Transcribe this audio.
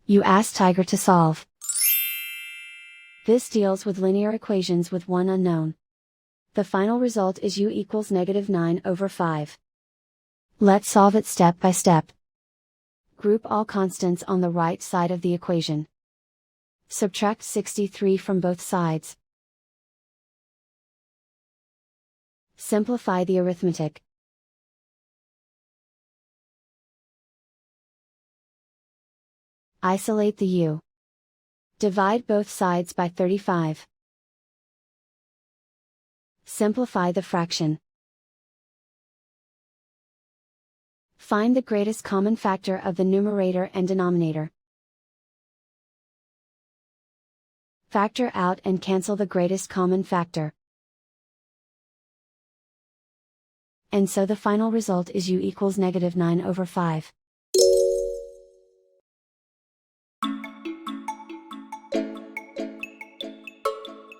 You ask Tiger to solve. This deals with linear equations with one unknown. The final result is u equals -9/5. Let's solve it step by step. Group all constants on the right side of the equation. Subtract 63 from both sides. Simplify the arithmetic. Isolate the u. Divide both sides by 35. Simplify the fraction. Find the greatest common factor of the numerator and denominator. Factor out and cancel the greatest common factor. And so the final result is u equals -9/5.